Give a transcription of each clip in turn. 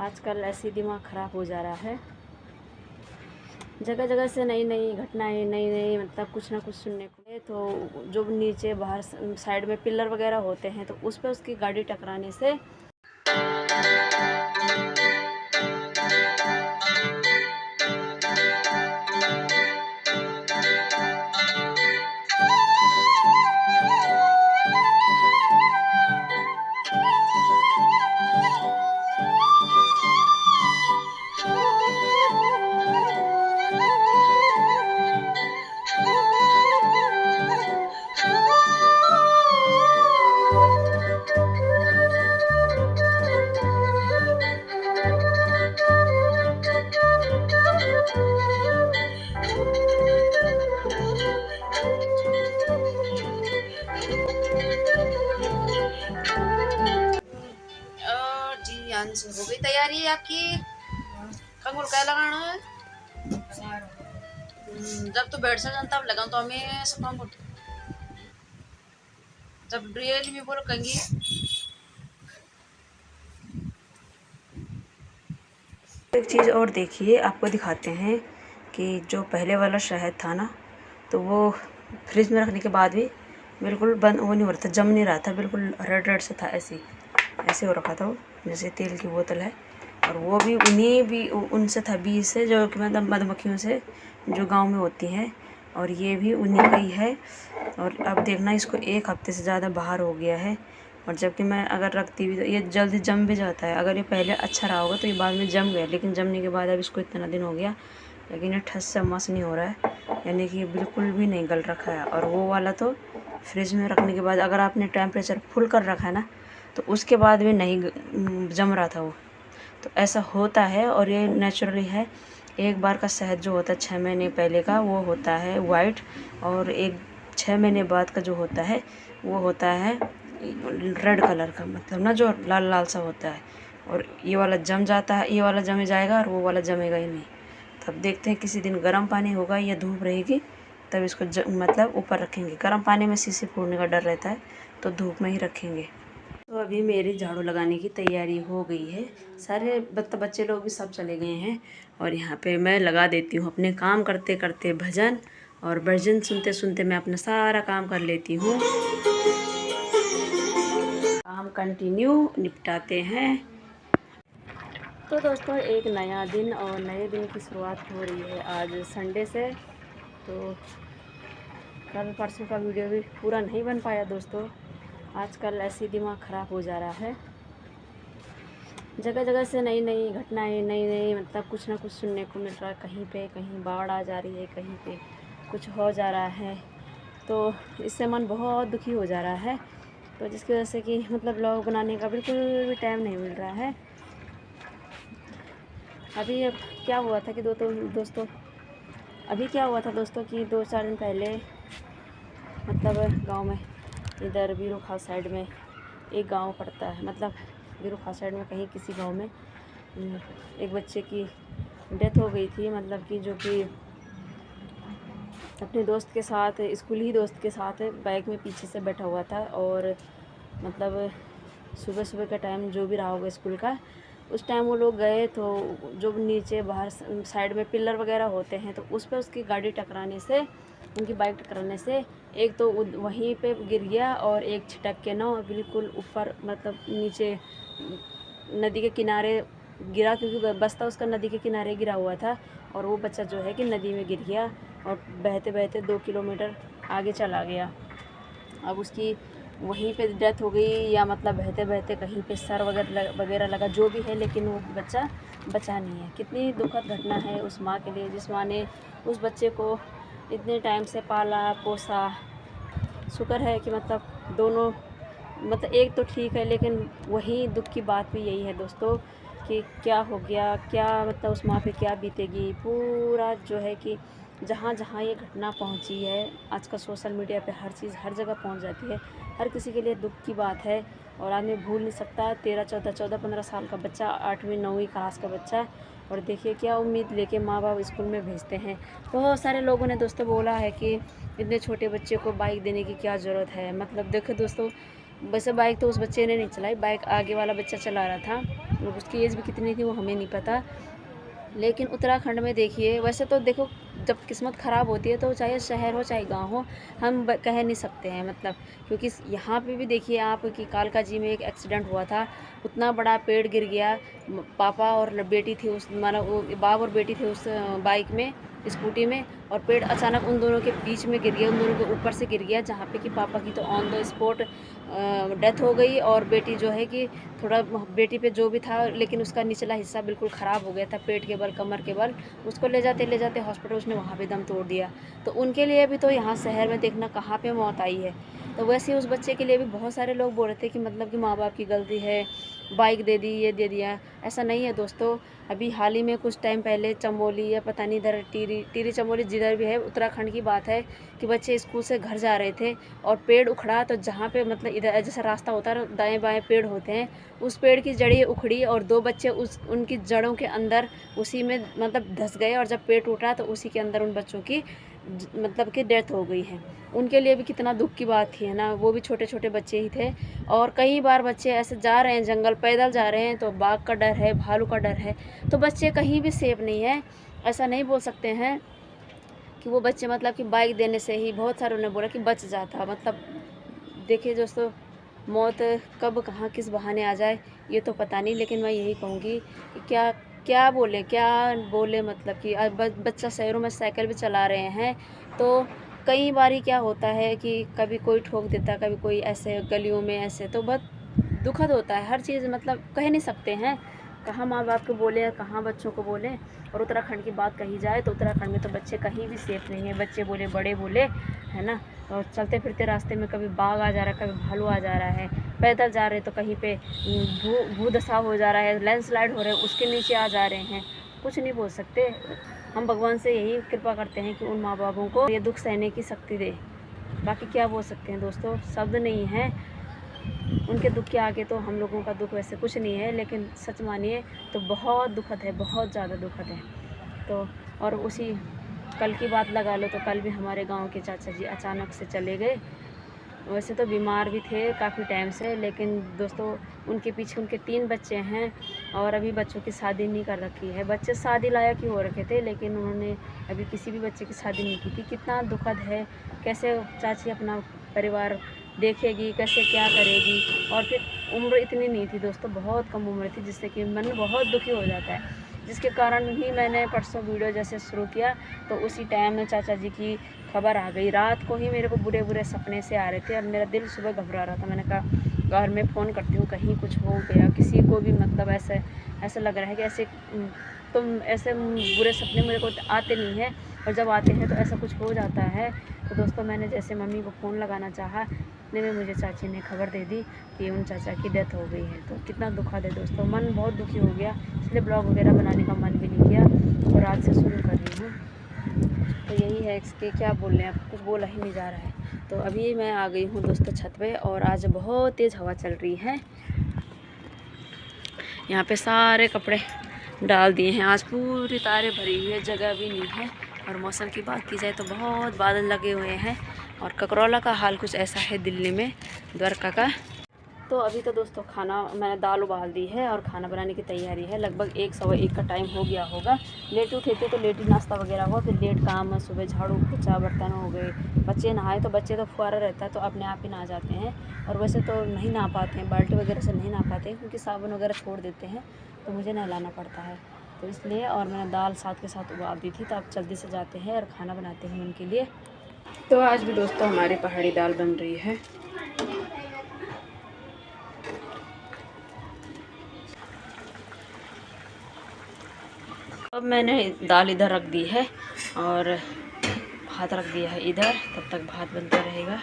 आजकल ऐसे दिमाग ख़राब हो जा रहा है। जगह जगह से नई नई घटनाएं, नई नई मतलब कुछ ना कुछ सुनने को मिले। तो जो नीचे बाहर साइड में पिलर वगैरह होते हैं तो उस पर उसकी गाड़ी टकराने से जी अंश हो गई तैयारी आपकी। कंगुल क्या लगाना है? जब तो बैठ से तब लगाऊं तो हमें सब जब रियल में बोलो कंगी। एक चीज़ और देखिए, आपको दिखाते हैं कि जो पहले वाला शहद था ना, तो वो फ्रिज में रखने के बाद भी बिल्कुल बंद वो नहीं हो रहा था, जम नहीं रहा था, बिल्कुल रेड रेड से था, ऐसे हो रखा था वो, जैसे तेल की बोतल है। और वो भी उनसे था, बीज से, जो कि मतलब मधुमक्खियों से जो गांव में होती हैं, और ये भी उन्हीं का ही है। और अब देखना, इसको 1 हफ्ते से ज़्यादा बाहर हो गया है। और जबकि मैं अगर रखती भी तो ये जल्दी जम भी जाता है। अगर ये पहले अच्छा रहा होगा तो ये बाद में जम गया, लेकिन जमने के बाद अब इसको इतना दिन हो गया लेकिन ये ठस से मस नहीं हो रहा है, यानी कि ये बिल्कुल भी नहीं गल रखा है। और वो वाला तो फ्रिज में रखने के बाद अगर आपने टेम्परेचर फुल कर रखा है ना, तो उसके बाद भी नहीं जम रहा था वो। तो ऐसा होता है और ये नेचुरली है। एक बार का शहद जो होता है 6 महीने पहले का, वो होता है वाइट, और एक 6 महीने बाद का जो होता है वो होता है रेड कलर का, मतलब ना जो लाल लाल सा होता है। और ये वाला जम जाता है, ये वाला जमे जाएगा और वो वाला जमेगा ही नहीं। तब देखते हैं, किसी दिन गर्म पानी होगा या धूप रहेगी तब इसको मतलब ऊपर रखेंगे। गर्म पानी में शीशे फूटने का डर रहता है, तो धूप में ही रखेंगे। तो अभी मेरी झाड़ू लगाने की तैयारी हो गई है, सारे बच्चे लोग भी सब चले गए हैं। और यहाँ पे मैं लगा देती हूँ अपने काम करते करते भजन, और भजन सुनते सुनते मैं अपना सारा काम कर लेती हूँ। काम कंटिन्यू निपटाते हैं। तो दोस्तों, एक नया दिन और नए दिन की शुरुआत हो रही है आज संडे से। तो कल परसों का वीडियो भी पूरा नहीं बन पाया दोस्तों। आजकल ऐसे दिमाग ख़राब हो जा रहा है। जगह जगह से नई नई घटनाएं, नई नई मतलब कुछ ना कुछ सुनने को मिल रहा है। कहीं पे कहीं बाढ़ आ जा रही है, कहीं पे कुछ हो जा रहा है, तो इससे मन बहुत दुखी हो जा रहा है। तो जिसकी वजह से कि मतलब व्लॉग बनाने का बिल्कुल भी टाइम नहीं मिल रहा है। अभी अब क्या हुआ था कि दोस्तों अभी क्या हुआ था दोस्तों कि 2-4 दिन पहले मतलब गांव में, इधर बीरू खास साइड में एक गांव पड़ता है, मतलब बीरू खास साइड में कहीं किसी गांव में एक बच्चे की डेथ हो गई थी। मतलब कि जो कि अपने दोस्त के साथ, स्कूली दोस्त के साथ बाइक में पीछे से बैठा हुआ था। और मतलब सुबह सुबह का टाइम जो भी रहा होगा स्कूल का, उस टाइम वो लोग गए तो जो नीचे बाहर साइड में पिलर वगैरह होते हैं तो उस पर उसकी गाड़ी टकराने से, उनकी बाइक टकराने से एक तो वहीं पे गिर गया, और एक छिटक के ना बिल्कुल ऊपर मतलब नीचे नदी के किनारे गिरा, क्योंकि बस्ता उसका नदी के किनारे गिरा हुआ था। और वो बच्चा जो है कि नदी में गिर गया और बहते बहते 2 किलोमीटर आगे चला गया। अब उसकी वहीं पे डेथ हो गई, या मतलब बहते बहते कहीं पे सर वगैरह लगा, जो भी है, लेकिन वो बच्चा बचा नहीं है। कितनी दुखद घटना है उस माँ के लिए, जिस माँ ने उस बच्चे को इतने टाइम से पाला पोसा। शुक्र है कि मतलब दोनों, मतलब एक तो ठीक है, लेकिन वही दुख की बात भी यही है दोस्तों कि क्या हो गया, क्या मतलब उस माँ पे क्या बीतेगी। पूरा जो है कि जहाँ जहाँ ये घटना पहुँची है, आजकल सोशल मीडिया पे हर चीज़ हर जगह पहुँच जाती है, हर किसी के लिए दुख की बात है। और आदमी भूल नहीं सकता। 13-14-14-15 साल का बच्चा, 8वीं-9वीं क्लास का बच्चा, और देखिए क्या उम्मीद लेके माँ बाप स्कूल में भेजते हैं। बहुत सारे लोगों ने दोस्तों बोला है कि इतने छोटे बच्चे को बाइक देने की क्या ज़रूरत है। मतलब देखो दोस्तों, वैसे बाइक तो उस बच्चे ने नहीं चलाई, बाइक आगे वाला बच्चा चला रहा था, और उसकी एज भी कितनी थी वो हमें नहीं पता। लेकिन उत्तराखंड में देखिए, वैसे तो देखो जब किस्मत ख़राब होती है तो चाहे शहर हो चाहे गांव हो, हम कह नहीं सकते हैं मतलब, क्योंकि यहाँ पे भी देखिए आप कि कालका जी में एक एक्सीडेंट हुआ था, उतना बड़ा पेड़ गिर गया, पापा और बेटी थी उस, माना वो बाप और बेटी थे उस बाइक में, स्कूटी में, और पेड़ अचानक उन दोनों के बीच में गिर गया, उन दोनों के ऊपर से गिर गया, जहाँ पे कि पापा की तो ऑन द स्पॉट डेथ हो गई, और बेटी जो है कि थोड़ा, बेटी पे जो भी था लेकिन उसका निचला हिस्सा बिल्कुल ख़राब हो गया था, पेट के बल कमर के बल, उसको ले जाते हॉस्पिटल उसने वहाँ पे दम तोड़ दिया। तो उनके लिए भी तो यहाँ शहर में देखना कहाँ पे मौत आई है। तो वैसे ही उस बच्चे के लिए भी बहुत सारे लोग बोल रहे थे कि मतलब कि माँ बाप की गलती है, बाइक दे दी, ये दे दिया। ऐसा नहीं है दोस्तों। अभी हाल ही में कुछ टाइम पहले चंबोली या पता नहीं इधर टिहरी चंबोली जिधर भी है, उत्तराखंड की बात है कि बच्चे स्कूल से घर जा रहे थे और पेड़ उखड़ा, तो जहाँ पे मतलब इधर जैसा रास्ता होता है दाएं बाएं पेड़ होते हैं, उस पेड़ की जड़ी उखड़ी और दो बच्चे उस उनकी जड़ों के अंदर उसी में मतलब धंस गए, और जब पेड़ टूटा तो उसी के अंदर उन बच्चों की मतलब कि डेथ हो गई है। उनके लिए भी कितना दुख की बात थी, है ना। वो भी छोटे छोटे बच्चे ही थे, और कई बार बच्चे ऐसे जा रहे हैं जंगल, पैदल जा रहे हैं, तो बाघ का डर है, भालू का डर है, तो बच्चे कहीं भी सेफ नहीं है। ऐसा नहीं बोल सकते हैं कि वो बच्चे मतलब कि बाइक देने से ही, बहुत सारों ने बोला कि बच जाता, मतलब देखिए दोस्तों, मौत कब कहाँ किस बहाने आ जाए ये तो पता नहीं। लेकिन मैं यही कहूँगी कि क्या क्या बोले मतलब कि अब बच्चा शहरों में साइकिल भी चला रहे हैं, तो कई बारी क्या होता है कि कभी कोई ठोक देता है, कभी कोई ऐसे गलियों में ऐसे, तो बहुत दुखद होता है हर चीज़, मतलब कह नहीं सकते हैं कहाँ माँ बाप को बोले, कहाँ बच्चों को बोले। और उत्तराखंड की बात कही जाए तो उत्तराखंड में तो बच्चे कहीं भी सेफ नहीं है, बच्चे बोले बड़े बोले, है ना। और चलते फिरते रास्ते में कभी बाघ आ जा रहा है, कभी भालू आ जा रहा है, पैदल जा रहे तो कहीं पे भूदशा हो जा रहा है, लैंडस्लाइड हो रहे हैं, उसके नीचे आ जा रहे हैं। कुछ नहीं बोल सकते। हम भगवान से यही कृपा करते हैं कि उन माँ बापों को ये दुख सहने की शक्ति दे। बाकी क्या बोल सकते हैं दोस्तों, शब्द नहीं है उनके दुख के आगे, तो हम लोगों का दुख वैसे कुछ नहीं है, लेकिन सच मानिए तो बहुत दुखद है, बहुत ज़्यादा दुखद है। तो और उसी कल की बात लगा लो, तो कल भी हमारे गांव के चाचा जी अचानक से चले गए। वैसे तो बीमार भी थे काफ़ी टाइम से, लेकिन दोस्तों उनके पीछे उनके 3 बच्चे हैं, और अभी बच्चों की शादी नहीं कर रखी है। बच्चे शादी लायक ही हो रखे थे, लेकिन उन्होंने अभी किसी भी बच्चे की शादी नहीं की थी। कितना दुखद है, कैसे चाची अपना परिवार देखेगी, कैसे क्या करेगी। और फिर उम्र इतनी नहीं थी दोस्तों, बहुत कम उम्र थी, जिससे कि मन बहुत दुखी हो जाता है। जिसके कारण ही मैंने परसों वीडियो जैसे शुरू किया, तो उसी टाइम में चाचा जी की खबर आ गई। रात को ही मेरे को बुरे बुरे सपने से आ रहे थे, और मेरा दिल सुबह घबरा रहा था। मैंने कहा घर में फ़ोन करती हूँ, कहीं कुछ हो गया किसी को भी, मतलब ऐसा लग रहा है कि ऐसे तुम ऐसे बुरे सपने मेरे को आते नहीं हैं, और जब आते हैं तो ऐसा कुछ हो जाता है। तो दोस्तों मैंने जैसे मम्मी को फ़ोन लगाना चाहा, इतने में मुझे चाची ने खबर दे दी कि उन चाचा की डेथ हो गई है। तो कितना दुखद है दोस्तों, मन बहुत दुखी हो गया, इसलिए ब्लॉग वगैरह बनाने का मन भी नहीं किया, और आज से शुरू कर रही हूँ। तो यही है इसके, क्या बोल रहे हैं, अब कुछ बोला ही नहीं जा रहा है। तो अभी मैं आ गई हूँ दोस्तों छत पे, और आज बहुत तेज़ हवा चल रही है। यहाँ पे सारे कपड़े डाल दिए हैं, आज पूरी तारे भरी हुई है, जगह भी नहीं है। और मौसम की बात की जाए तो बहुत बादल लगे हुए हैं, और ककरौला का हाल कुछ ऐसा है दिल्ली में, द्वारका का। तो अभी तो दोस्तों खाना मैंने दाल उबाल दी है, और खाना बनाने की तैयारी है। लगभग 1 सवा 1 का टाइम हो गया होगा। लेट उठे थे तो लेट ही नाश्ता वगैरह हुआ, फिर लेट काम, सुबह झाड़ू पोछा बर्तन हो गए, बच्चे नहाए, तो बच्चे तो फुआरा रहता है तो अपने आप ही नहा जाते हैं, और वैसे तो नहीं नहा पाते हैं, बाल्टी वगैरह से नहीं नहा पाते हैं, क्योंकि साबुन वगैरह छोड़ देते हैं, तो मुझे नहलाना पड़ता है, तो इसलिए। और मैंने दाल साथ के साथ उबाल दी थी, तो अब जल्दी से जाते हैं और खाना बनाते हैं उनके लिए। तो आज भी दोस्तों हमारी पहाड़ी दाल बन रही है। अब मैंने दाल इधर रख दी है, और भात रख दिया है इधर, तब तक भात बनता रहेगा।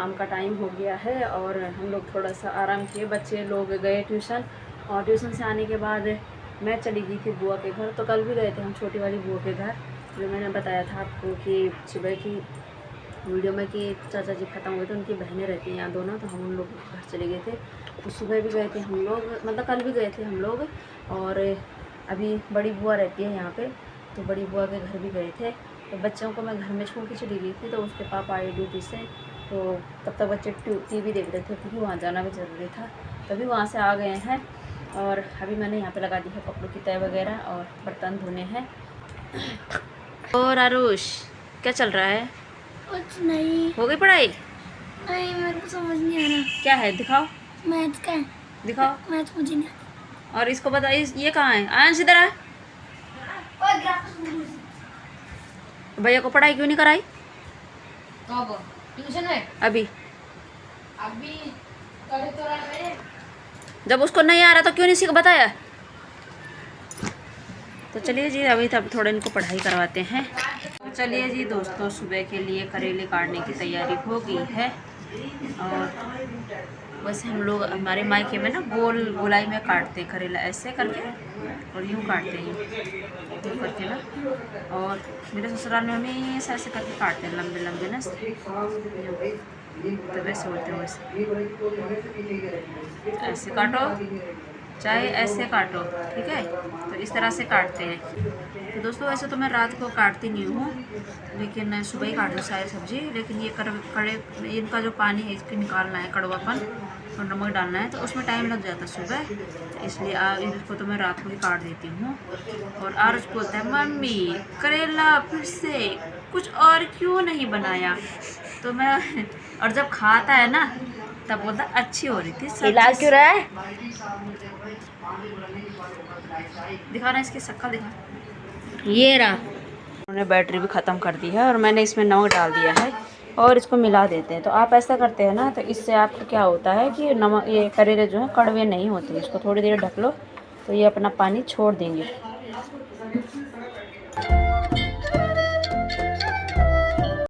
शाम का टाइम हो गया है और हम लोग थोड़ा सा आराम किए। बच्चे लोग गए ट्यूशन और ट्यूशन से आने के बाद मैं चली गई थी बुआ के घर। तो कल भी गए थे हम छोटी वाली बुआ के घर, जो मैंने बताया था आपको कि सुबह की वीडियो में कि चाचा जी ख़त्म हुए थे, उनकी बहनें रहती हैं यहाँ दोनों, तो हम उन लोग घर चले गए थे। तो सुबह भी गए थे हम लोग, मतलब कल भी गए थे हम लोग। और अभी बड़ी बुआ रहती है यहाँ पे, तो बड़ी बुआ के घर भी गए थे। तो बच्चों को मैं घर में छोड़ के चली गई थी, तो उसके पापा आए ड्यूटी से, तो तब तक बच्चे टीवी देख रहे थे क्योंकि वहाँ जाना भी ज़रूरी था। तभी वहाँ से आ गए हैं और अभी मैंने यहाँ पे लगा दी है कपड़ों की तय वगैरह और बर्तन धोने हैं। और आरुष क्या चल रहा है? कुछ नहीं। हो गई पढ़ाई? नहीं, मेरे को समझ नहीं आ रहा। क्या है दिखाओ, मैथ का है। दिखाओ। मैथ मुझे नहीं आता। और इसको बताइए ये कहाँ है? आंश इधर आ। भैया को पढ़ाई क्यों नहीं कराई? कब? ट्यूशन में? अभी करे तो रहे। जब उसको नहीं आ रहा तो क्यों नहीं सीख बताया? तो चलिए जी अभी तब थोड़ा इनको पढ़ाई करवाते हैं। तो चलिए जी दोस्तों, सुबह के लिए करेले काटने की तैयारी हो गई है। और वैसे हम लोग हमारे मायके में ना गोलाई में काटते हैं करेला, ऐसे करके और यूँ काटते हैं, यूँ करके ना। और मेरे ससुराल में हमेशा ऐसे करके काटते हैं, लंबे लंबे ना, तो वैसे होते हैं। वैसे ऐसे काटो चाहे ऐसे काटो, ठीक है। तो इस तरह से काटते हैं। तो दोस्तों वैसे तो मैं रात को काटती नहीं हूँ, लेकिन सुबह ही काट दूँ सारी सब्ज़ी। लेकिन ये कड़े इनका जो पानी है इसको निकालना है, कड़वापन, और नमक डालना है, तो उसमें टाइम लग जाता है सुबह। इसलिए इसको तो मैं रात को ही काट देती हूँ। और आरुष बोलता है मम्मी करेला फिर से कुछ और क्यों नहीं बनाया? तो मैं और जब खाता है ना तब बोलता अच्छी हो रही थी। लाल क्यों रहा है? दिखा ना इसकी शक्ल दिखा। ये रहा। उन्होंने बैटरी भी ख़त्म कर दी है और मैंने इसमें नमक डाल दिया है और इसको मिला देते हैं। तो आप ऐसा करते हैं ना, तो इससे आपको क्या होता है कि नमक ये करेले जो है कड़वे नहीं होते। इसको थोड़ी देर ढक लो तो ये अपना पानी छोड़ देंगे।